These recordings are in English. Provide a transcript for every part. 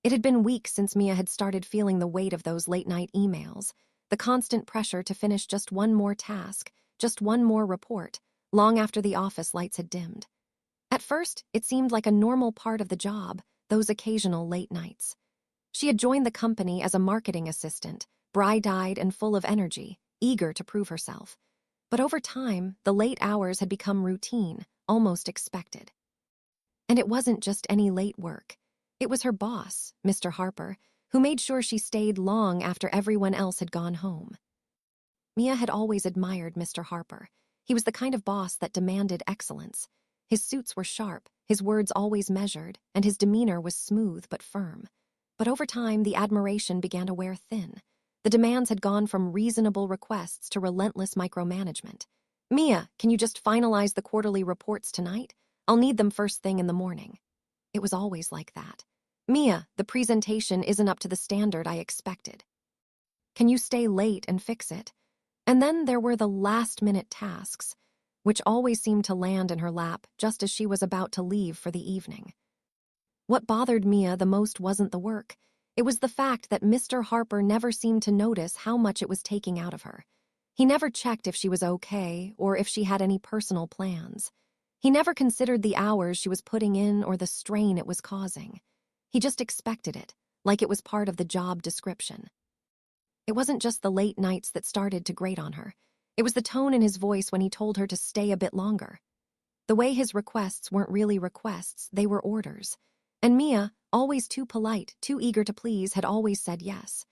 It had been weeks since Mia had started feeling the weight of those late-night emails, the constant pressure to finish just one more task, just one more report, long after the office lights had dimmed. At first, it seemed like a normal part of the job, those occasional late nights. She had joined the company as a marketing assistant, bright-eyed and full of energy, eager to prove herself. But over time, the late hours had become routine, almost expected. And it wasn't just any late work. It was her boss, Mr. Harper, who made sure she stayed long after everyone else had gone home. Mia had always admired Mr. Harper. He was the kind of boss that demanded excellence. His suits were sharp, his words always measured, and his demeanor was smooth but firm. But over time, the admiration began to wear thin. The demands had gone from reasonable requests to relentless micromanagement. "Mia, can you just finalize the quarterly reports tonight? I'll need them first thing in the morning." It was always like that. "Mia, the presentation isn't up to the standard I expected. Can you stay late and fix it?" And then there were the last-minute tasks, which always seemed to land in her lap just as she was about to leave for the evening. What bothered Mia the most wasn't the work. It was the fact that Mr. Harper never seemed to notice how much it was taking out of her. He never checked if she was okay or if she had any personal plans. He never considered the hours she was putting in or the strain it was causing. He just expected it, like it was part of the job description. It wasn't just the late nights that started to grate on her. It was the tone in his voice when he told her to stay a bit longer. The way his requests weren't really requests, they were orders. And Mia, always too polite, too eager to please, had always said yes.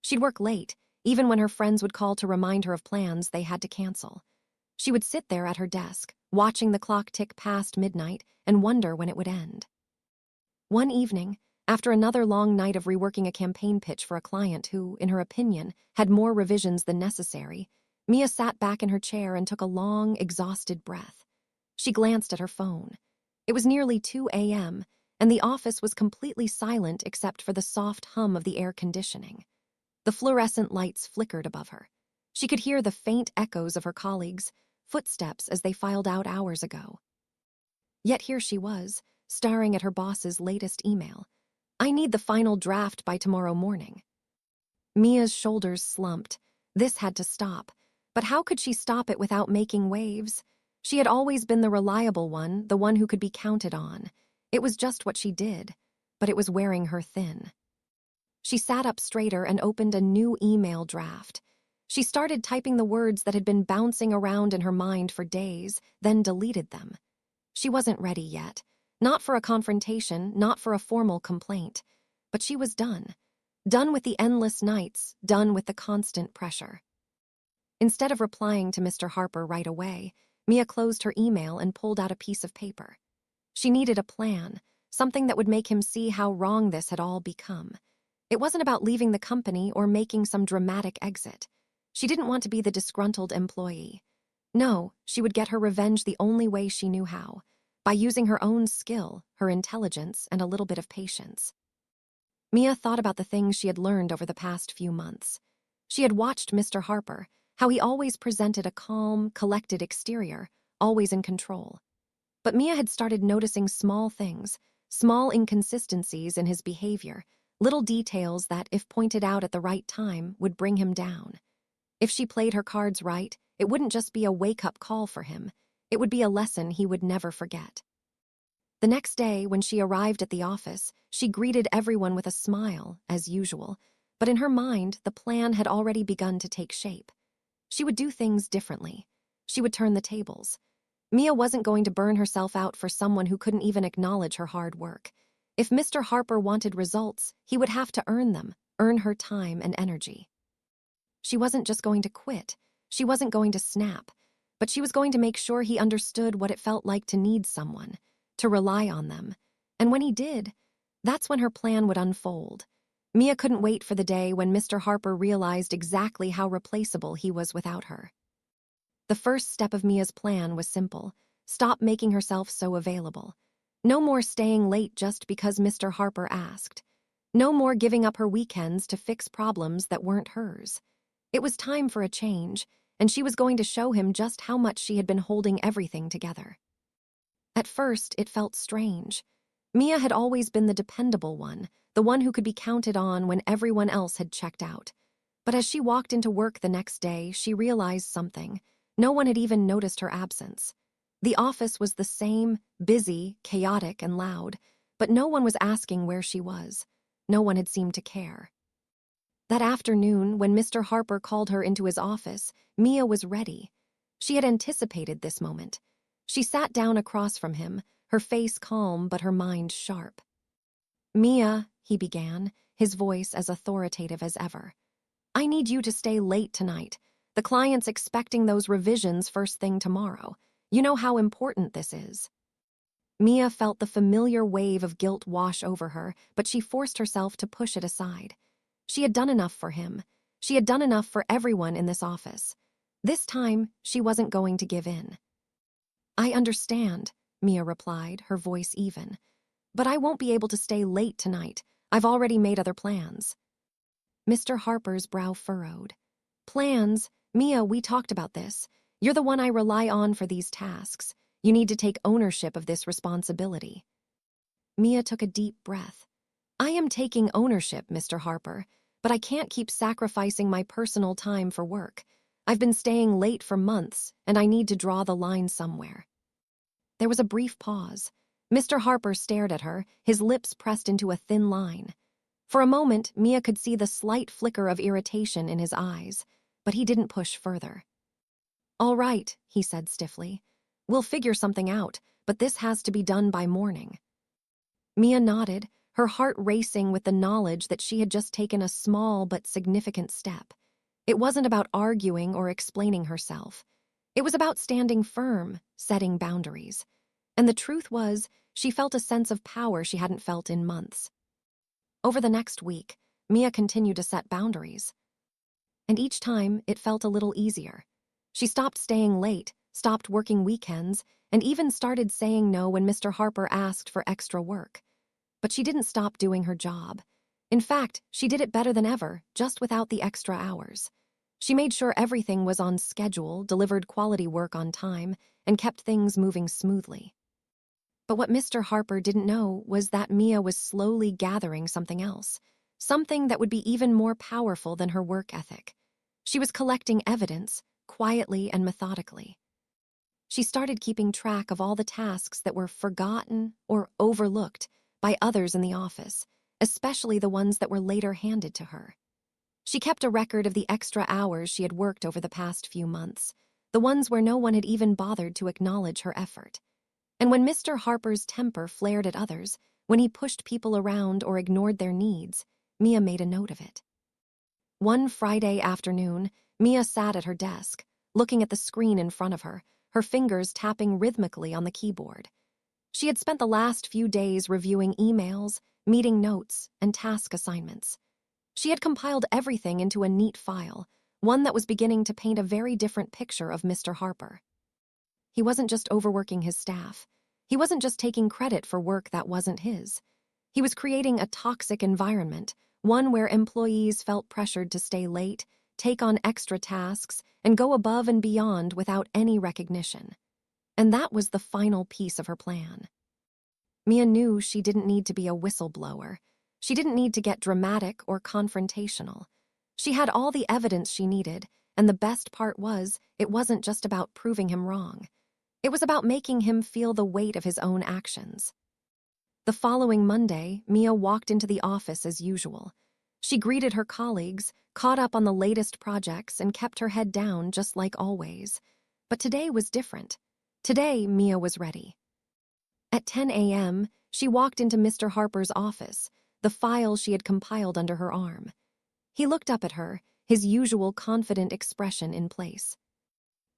She'd work late, even when her friends would call to remind her of plans they had to cancel. She would sit there at her desk, watching the clock tick past midnight, and wonder when it would end. One evening, after another long night of reworking a campaign pitch for a client who, in her opinion, had more revisions than necessary, Mia sat back in her chair and took a long, exhausted breath. She glanced at her phone. It was nearly 2 a.m., and the office was completely silent except for the soft hum of the air conditioning. The fluorescent lights flickered above her. She could hear the faint echoes of her colleagues' footsteps as they filed out hours ago. Yet here she was, staring at her boss's latest email. "I need the final draft by tomorrow morning." Mia's shoulders slumped. This had to stop. But how could she stop it without making waves? She had always been the reliable one, the one who could be counted on. It was just what she did, but it was wearing her thin. She sat up straighter and opened a new email draft. She started typing the words that had been bouncing around in her mind for days, then deleted them. She wasn't ready yet. Not for a confrontation, not for a formal complaint. But she was done. Done with the endless nights, done with the constant pressure. Instead of replying to Mr. Harper right away, Mia closed her email and pulled out a piece of paper. She needed a plan, something that would make him see how wrong this had all become. It wasn't about leaving the company or making some dramatic exit. She didn't want to be the disgruntled employee. No, she would get her revenge the only way she knew how, by using her own skill, her intelligence, and a little bit of patience. Mia thought about the things she had learned over the past few months. She had watched Mr. Harper, how he always presented a calm, collected exterior, always in control. But Mia had started noticing small things, small inconsistencies in his behavior, little details that, if pointed out at the right time, would bring him down. If she played her cards right, it wouldn't just be a wake-up call for him. It would be a lesson he would never forget. The next day, when she arrived at the office, she greeted everyone with a smile, as usual, but in her mind, the plan had already begun to take shape. She would do things differently. She would turn the tables. Mia wasn't going to burn herself out for someone who couldn't even acknowledge her hard work. If Mr. Harper wanted results, he would have to earn them, earn her time and energy. She wasn't just going to quit. She wasn't going to snap. But she was going to make sure he understood what it felt like to need someone, to rely on them. And when he did, that's when her plan would unfold. Mia couldn't wait for the day when Mr. Harper realized exactly how replaceable he was without her. The first step of Mia's plan was simple. Stop making herself so available. No more staying late just because Mr. Harper asked. No more giving up her weekends to fix problems that weren't hers. It was time for a change, and she was going to show him just how much she had been holding everything together. At first, it felt strange. Mia had always been the dependable one, the one who could be counted on when everyone else had checked out. But as she walked into work the next day, she realized something. No one had even noticed her absence. The office was the same, busy, chaotic, and loud, but no one was asking where she was. No one had seemed to care. That afternoon, when Mr. Harper called her into his office, Mia was ready. She had anticipated this moment. She sat down across from him, her face calm but her mind sharp. "Mia," he began, his voice as authoritative as ever. "I need you to stay late tonight. The client's expecting those revisions first thing tomorrow. You know how important this is." Mia felt the familiar wave of guilt wash over her, but she forced herself to push it aside. She had done enough for him. She had done enough for everyone in this office. This time, she wasn't going to give in. "I understand," Mia replied, her voice even. "But I won't be able to stay late tonight. I've already made other plans." Mr. Harper's brow furrowed. "Plans? Mia, we talked about this. You're the one I rely on for these tasks. You need to take ownership of this responsibility." Mia took a deep breath. "I am taking ownership, Mr. Harper, but I can't keep sacrificing my personal time for work. I've been staying late for months, and I need to draw the line somewhere." There was a brief pause. Mr. Harper stared at her, his lips pressed into a thin line. For a moment, Mia could see the slight flicker of irritation in his eyes, but he didn't push further. "All right," he said stiffly. "We'll figure something out, but this has to be done by morning." Mia nodded, her heart racing with the knowledge that she had just taken a small but significant step. It wasn't about arguing or explaining herself. It was about standing firm, setting boundaries. And the truth was, she felt a sense of power she hadn't felt in months. Over the next week, Mia continued to set boundaries. And each time, it felt a little easier. She stopped staying late, stopped working weekends, and even started saying no when Mr. Harper asked for extra work. But she didn't stop doing her job. In fact, she did it better than ever, just without the extra hours. She made sure everything was on schedule, delivered quality work on time, and kept things moving smoothly. But what Mr. Harper didn't know was that Mia was slowly gathering something else, something that would be even more powerful than her work ethic. She was collecting evidence, quietly and methodically. She started keeping track of all the tasks that were forgotten or overlooked by others in the office, especially the ones that were later handed to her. She kept a record of the extra hours she had worked over the past few months, the ones where no one had even bothered to acknowledge her effort. And when Mr. Harper's temper flared at others, when he pushed people around or ignored their needs, Mia made a note of it. One Friday afternoon, Mia sat at her desk, looking at the screen in front of her, her fingers tapping rhythmically on the keyboard. She had spent the last few days reviewing emails, meeting notes, and task assignments. She had compiled everything into a neat file, one that was beginning to paint a very different picture of Mr. Harper. He wasn't just overworking his staff. He wasn't just taking credit for work that wasn't his. He was creating a toxic environment, one where employees felt pressured to stay late, take on extra tasks, and go above and beyond without any recognition. And that was the final piece of her plan. Mia knew she didn't need to be a whistleblower. She didn't need to get dramatic or confrontational. She had all the evidence she needed, and the best part was, it wasn't just about proving him wrong. It was about making him feel the weight of his own actions. The following Monday, Mia walked into the office as usual. She greeted her colleagues, caught up on the latest projects, and kept her head down just like always. But today was different. Today, Mia was ready. At 10 a.m., she walked into Mr. Harper's office, the file she had compiled under her arm. He looked up at her, his usual confident expression in place.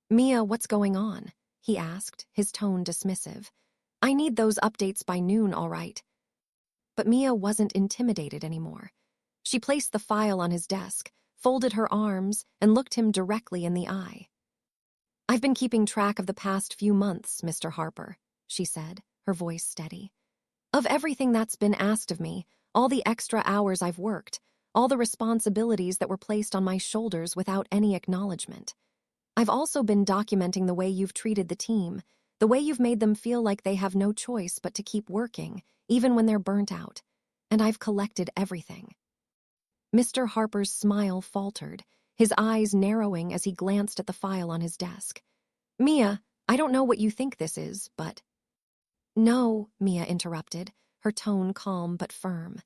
"Mia, what's going on?" he asked, his tone dismissive. "I need those updates by noon, all right." But Mia wasn't intimidated anymore. She placed the file on his desk, folded her arms, and looked him directly in the eye. "I've been keeping track of the past few months, Mr. Harper," she said, her voice steady. "Of everything that's been asked of me, all the extra hours I've worked, all the responsibilities that were placed on my shoulders without any acknowledgement. I've also been documenting the way you've treated the team, the way you've made them feel like they have no choice but to keep working, even when they're burnt out. And I've collected everything." Mr. Harper's smile faltered, his eyes narrowing as he glanced at the file on his desk. "Mia, I don't know what you think this is, but—" "No," Mia interrupted, her tone calm but firm.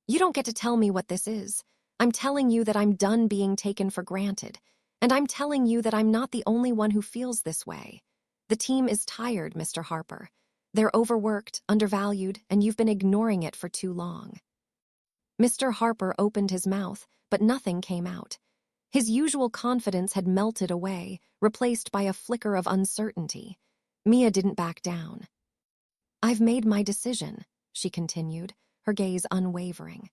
"You don't get to tell me what this is. I'm telling you that I'm done being taken for granted, and I'm telling you that I'm not the only one who feels this way. The team is tired, Mr. Harper. They're overworked, undervalued, and you've been ignoring it for too long." Mr. Harper opened his mouth, but nothing came out. His usual confidence had melted away, replaced by a flicker of uncertainty. Mia didn't back down. "I've made my decision," she continued, her gaze unwavering.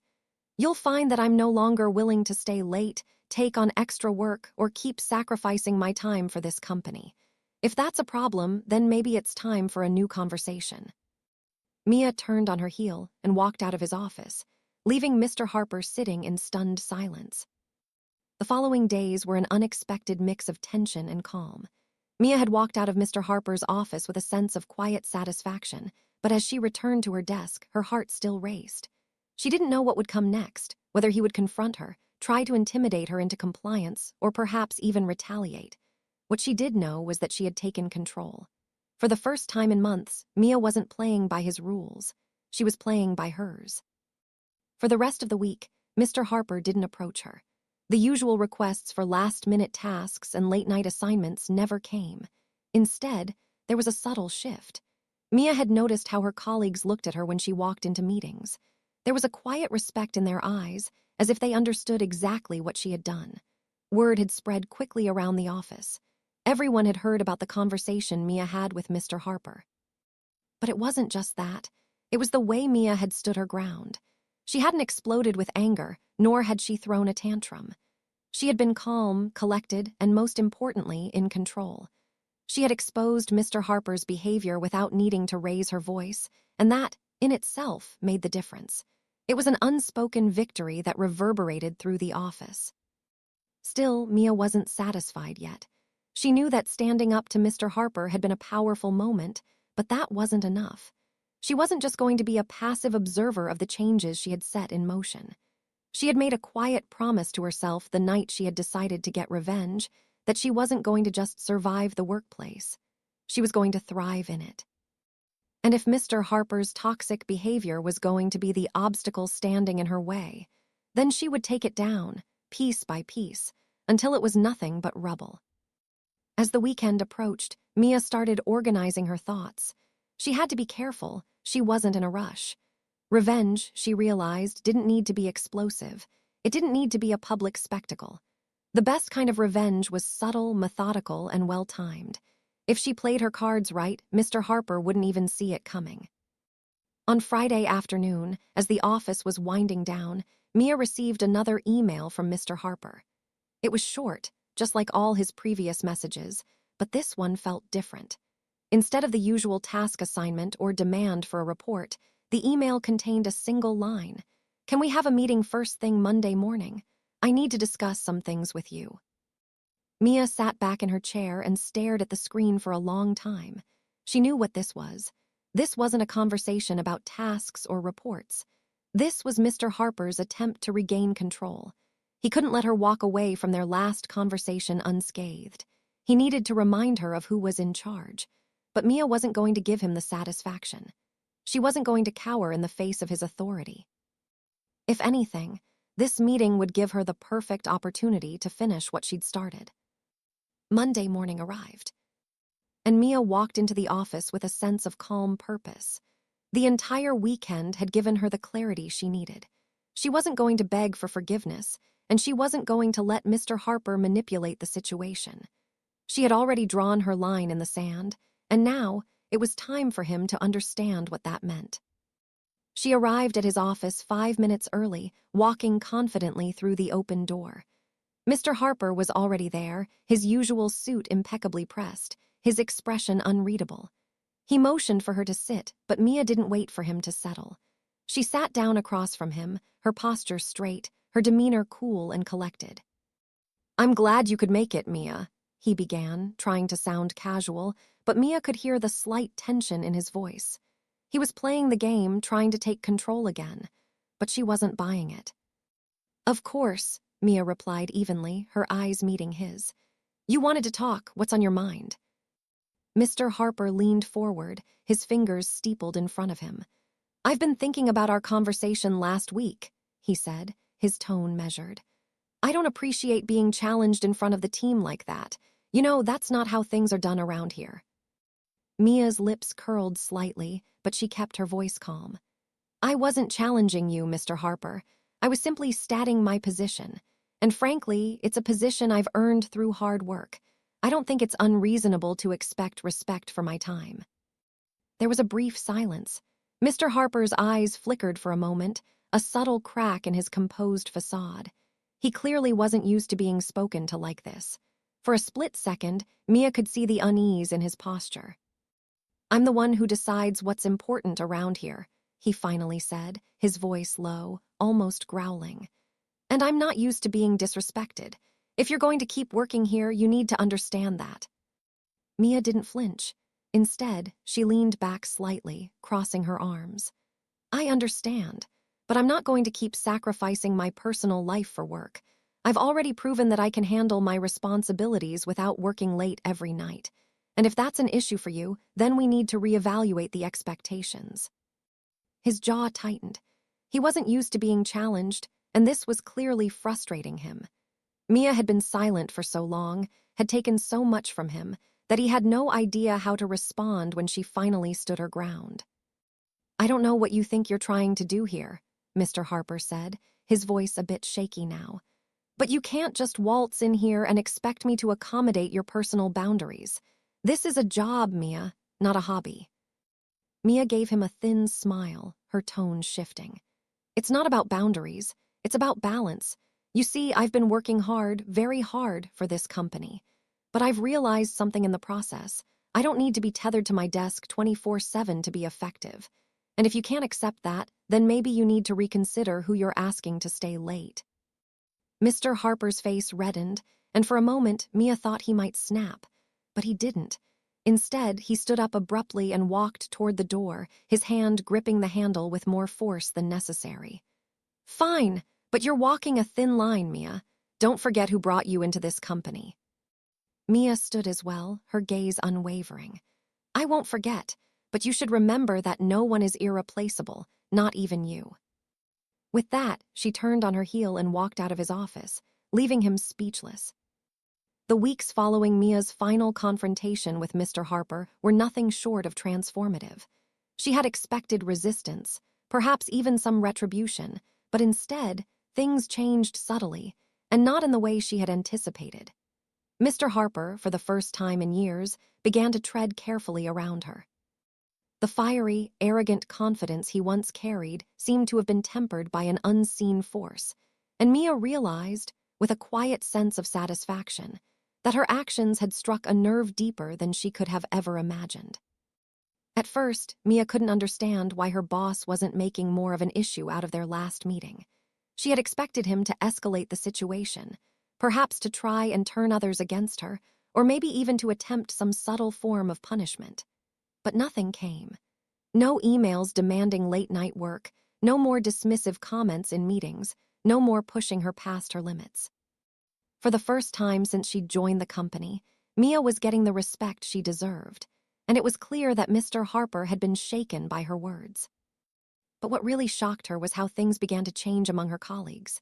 "You'll find that I'm no longer willing to stay late, take on extra work, or keep sacrificing my time for this company. If that's a problem, then maybe it's time for a new conversation." Mia turned on her heel and walked out of his office, leaving Mr. Harper sitting in stunned silence. The following days were an unexpected mix of tension and calm. Mia had walked out of Mr. Harper's office with a sense of quiet satisfaction, but as she returned to her desk, her heart still raced. She didn't know what would come next, whether he would confront her, try to intimidate her into compliance, or perhaps even retaliate. What she did know was that she had taken control. For the first time in months, Mia wasn't playing by his rules. She was playing by hers. For the rest of the week, Mr. Harper didn't approach her. The usual requests for last-minute tasks and late-night assignments never came. Instead, there was a subtle shift. Mia had noticed how her colleagues looked at her when she walked into meetings. There was a quiet respect in their eyes, as if they understood exactly what she had done. Word had spread quickly around the office. Everyone had heard about the conversation Mia had with Mr. Harper. But it wasn't just that. It was the way Mia had stood her ground. She hadn't exploded with anger, nor had she thrown a tantrum. She had been calm, collected, and most importantly, in control. She had exposed Mr. Harper's behavior without needing to raise her voice, and that, in itself, made the difference. It was an unspoken victory that reverberated through the office. Still, Mia wasn't satisfied yet. She knew that standing up to Mr. Harper had been a powerful moment, but that wasn't enough. She wasn't just going to be a passive observer of the changes she had set in motion. She had made a quiet promise to herself the night she had decided to get revenge, that she wasn't going to just survive the workplace. She was going to thrive in it. And if Mr. Harper's toxic behavior was going to be the obstacle standing in her way, then she would take it down, piece by piece, until it was nothing but rubble. As the weekend approached, Mia started organizing her thoughts. She had to be careful. She wasn't in a rush. Revenge, she realized, didn't need to be explosive. It didn't need to be a public spectacle. The best kind of revenge was subtle, methodical, and well-timed. If she played her cards right, Mr. Harper wouldn't even see it coming. On Friday afternoon, as the office was winding down, Mia received another email from Mr. Harper. It was short, just like all his previous messages, but this one felt different. Instead of the usual task assignment or demand for a report, the email contained a single line. "Can we have a meeting first thing Monday morning? I need to discuss some things with you." Mia sat back in her chair and stared at the screen for a long time. She knew what this was. This wasn't a conversation about tasks or reports. This was Mr. Harper's attempt to regain control. He couldn't let her walk away from their last conversation unscathed. He needed to remind her of who was in charge. But Mia wasn't going to give him the satisfaction. She wasn't going to cower in the face of his authority. If anything, this meeting would give her the perfect opportunity to finish what she'd started. Monday morning arrived, and Mia walked into the office with a sense of calm purpose. The entire weekend had given her the clarity she needed. She wasn't going to beg for forgiveness, and she wasn't going to let Mr. Harper manipulate the situation. She had already drawn her line in the sand, and now it was time for him to understand what that meant. She arrived at his office 5 minutes early, walking confidently through the open door. Mr. Harper was already there, his usual suit impeccably pressed, his expression unreadable. He motioned for her to sit, but Mia didn't wait for him to settle. She sat down across from him, her posture straight, her demeanor cool and collected. "I'm glad you could make it, Mia," he began, trying to sound casual, but Mia could hear the slight tension in his voice. He was playing the game, trying to take control again, but she wasn't buying it. "Of course," Mia replied evenly, her eyes meeting his. "You wanted to talk. What's on your mind?" Mr. Harper leaned forward, his fingers steepled in front of him. "I've been thinking about our conversation last week," he said, his tone measured. "I don't appreciate being challenged in front of the team like that. You know, that's not how things are done around here." Mia's lips curled slightly, but she kept her voice calm. "I wasn't challenging you, Mr. Harper. I was simply stating my position. And frankly, it's a position I've earned through hard work. I don't think it's unreasonable to expect respect for my time." There was a brief silence. Mr. Harper's eyes flickered for a moment, a subtle crack in his composed facade. He clearly wasn't used to being spoken to like this. For a split second, Mia could see the unease in his posture. "I'm the one who decides what's important around here," he finally said, his voice low, almost growling. "And I'm not used to being disrespected. If you're going to keep working here, you need to understand that." Mia didn't flinch. Instead, she leaned back slightly, crossing her arms. "I understand, but I'm not going to keep sacrificing my personal life for work. I've already proven that I can handle my responsibilities without working late every night. And if that's an issue for you, then we need to reevaluate the expectations." His jaw tightened. He wasn't used to being challenged, and this was clearly frustrating him. Mia had been silent for so long, had taken so much from him, that he had no idea how to respond when she finally stood her ground. "I don't know what you think you're trying to do here," Mr. Harper said, his voice a bit shaky now. "But you can't just waltz in here and expect me to accommodate your personal boundaries. This is a job, Mia, not a hobby." Mia gave him a thin smile, her tone shifting. "It's not about boundaries. It's about balance. You see, I've been working hard, very hard, for this company. But I've realized something in the process. I don't need to be tethered to my desk 24/7 to be effective. And if you can't accept that, then maybe you need to reconsider who you're asking to stay late." Mr. Harper's face reddened, and for a moment Mia thought he might snap. But he didn't. Instead, he stood up abruptly and walked toward the door, his hand gripping the handle with more force than necessary. "Fine, but you're walking a thin line, Mia. Don't forget who brought you into this company." Mia stood as well, her gaze unwavering. "I won't forget, but you should remember that no one is irreplaceable, not even you." With that, she turned on her heel and walked out of his office, leaving him speechless. The weeks following Mia's final confrontation with Mr. Harper were nothing short of transformative. She had expected resistance, perhaps even some retribution, but instead, things changed subtly, and not in the way she had anticipated. Mr. Harper, for the first time in years, began to tread carefully around her. The fiery, arrogant confidence he once carried seemed to have been tempered by an unseen force, and Mia realized, with a quiet sense of satisfaction, that her actions had struck a nerve deeper than she could have ever imagined. At first, Mia couldn't understand why her boss wasn't making more of an issue out of their last meeting. She had expected him to escalate the situation, perhaps to try and turn others against her, or maybe even to attempt some subtle form of punishment. But nothing came. No emails demanding late-night work, no more dismissive comments in meetings, no more pushing her past her limits. For the first time since she'd joined the company, Mia was getting the respect she deserved, and it was clear that Mr. Harper had been shaken by her words. But what really shocked her was how things began to change among her colleagues.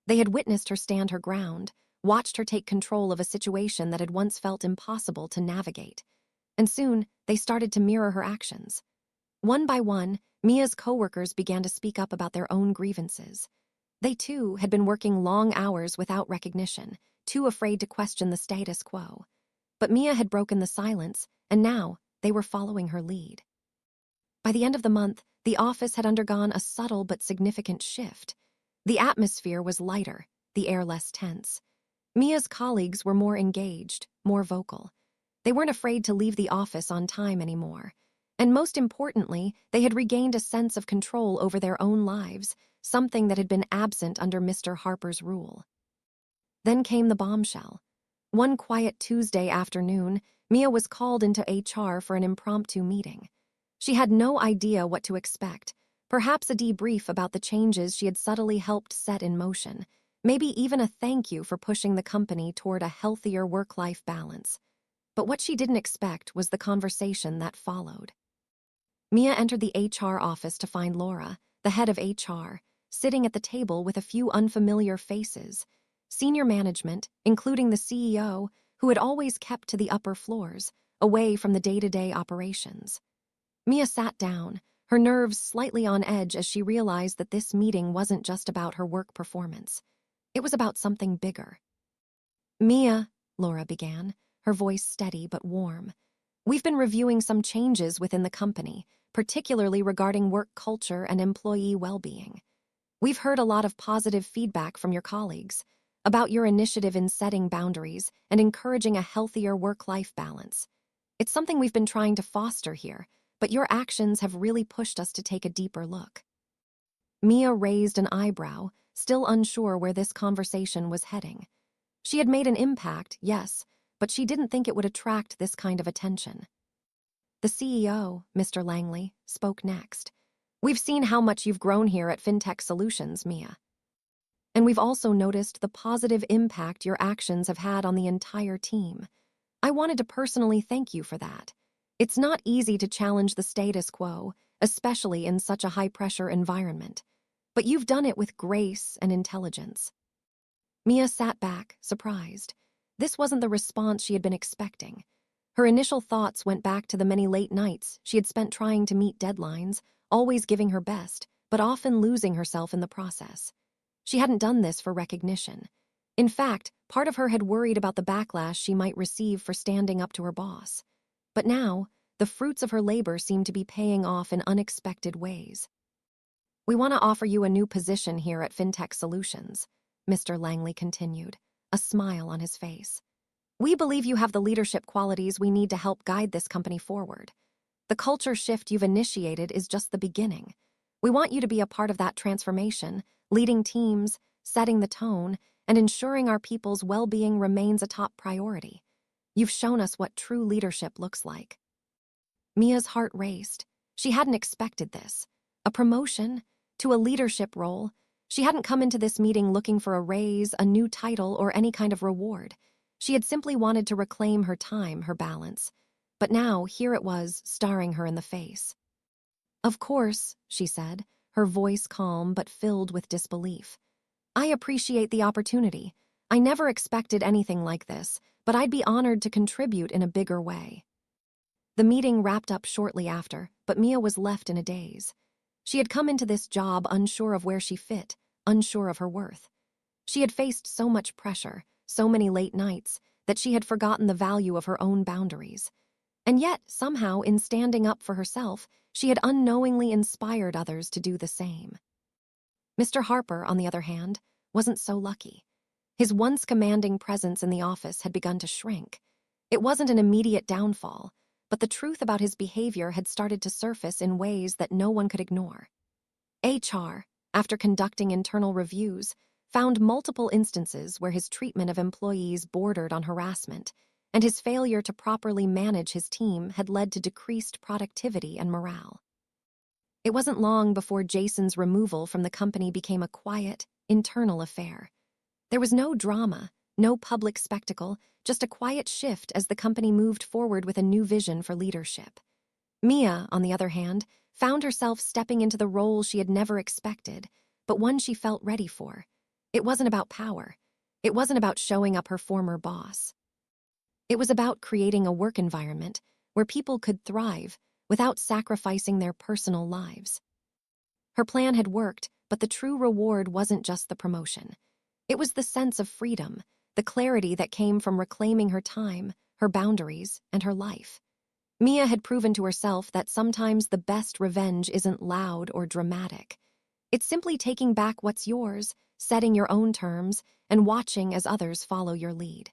They had witnessed her stand her ground, watched her take control of a situation that had once felt impossible to navigate, and soon they started to mirror her actions. One by one, Mia's coworkers began to speak up about their own grievances. They, too, had been working long hours without recognition, too afraid to question the status quo. But Mia had broken the silence, and now they were following her lead. By the end of the month, the office had undergone a subtle but significant shift. The atmosphere was lighter, the air less tense. Mia's colleagues were more engaged, more vocal. They weren't afraid to leave the office on time anymore. And most importantly, they had regained a sense of control over their own lives, something that had been absent under Mr. Harper's rule. Then came the bombshell. One quiet Tuesday afternoon, Mia was called into HR for an impromptu meeting. She had no idea what to expect, perhaps a debrief about the changes she had subtly helped set in motion, maybe even a thank you for pushing the company toward a healthier work-life balance. But what she didn't expect was the conversation that followed. Mia entered the HR office to find Laura, the head of HR, sitting at the table with a few unfamiliar faces. Senior management, including the CEO, who had always kept to the upper floors, away from the day-to-day operations. Mia sat down, her nerves slightly on edge as she realized that this meeting wasn't just about her work performance. It was about something bigger. "Mia," Laura began, her voice steady but warm, "we've been reviewing some changes within the company, particularly regarding work culture and employee well-being. We've heard a lot of positive feedback from your colleagues about your initiative in setting boundaries and encouraging a healthier work-life balance. It's something we've been trying to foster here, but your actions have really pushed us to take a deeper look." Mia raised an eyebrow, still unsure where this conversation was heading. She had made an impact, yes, but she didn't think it would attract this kind of attention. The CEO, Mr. Langley, spoke next. "We've seen how much you've grown here at FinTech Solutions, Mia. And we've also noticed the positive impact your actions have had on the entire team. I wanted to personally thank you for that. It's not easy to challenge the status quo, especially in such a high-pressure environment. But you've done it with grace and intelligence." Mia sat back, surprised. This wasn't the response she had been expecting. Her initial thoughts went back to the many late nights she had spent trying to meet deadlines, always giving her best, but often losing herself in the process. She hadn't done this for recognition. In fact, part of her had worried about the backlash she might receive for standing up to her boss. But now, the fruits of her labor seemed to be paying off in unexpected ways. "We want to offer you a new position here at FinTech Solutions," Mr. Langley continued, a smile on his face. "We believe you have the leadership qualities we need to help guide this company forward. The culture shift you've initiated is just the beginning. We want you to be a part of that transformation, leading teams, setting the tone, and ensuring our people's well-being remains a top priority. You've shown us what true leadership looks like." Mia's heart raced. She hadn't expected this. A promotion to a leadership role. She hadn't come into this meeting looking for a raise, a new title, or any kind of reward. She had simply wanted to reclaim her time, her balance. But now, here it was, staring her in the face. "Of course," she said, her voice calm but filled with disbelief. "I appreciate the opportunity. I never expected anything like this, but I'd be honored to contribute in a bigger way." The meeting wrapped up shortly after, but Mia was left in a daze. She had come into this job unsure of where she fit, unsure of her worth. She had faced so much pressure, so many late nights, that she had forgotten the value of her own boundaries. And yet, somehow, in standing up for herself, she had unknowingly inspired others to do the same. Mr. Harper, on the other hand, wasn't so lucky. His once commanding presence in the office had begun to shrink. It wasn't an immediate downfall, but the truth about his behavior had started to surface in ways that no one could ignore. HR, after conducting internal reviews, found multiple instances where his treatment of employees bordered on harassment, and his failure to properly manage his team had led to decreased productivity and morale. It wasn't long before Jason's removal from the company became a quiet, internal affair. There was no drama, no public spectacle, just a quiet shift as the company moved forward with a new vision for leadership. Mia, on the other hand, found herself stepping into the role she had never expected, but one she felt ready for. It wasn't about power. It wasn't about showing up her former boss. It was about creating a work environment where people could thrive without sacrificing their personal lives. Her plan had worked, but the true reward wasn't just the promotion. It was the sense of freedom, the clarity that came from reclaiming her time, her boundaries, and her life. Mia had proven to herself that sometimes the best revenge isn't loud or dramatic. It's simply taking back what's yours, setting your own terms, and watching as others follow your lead.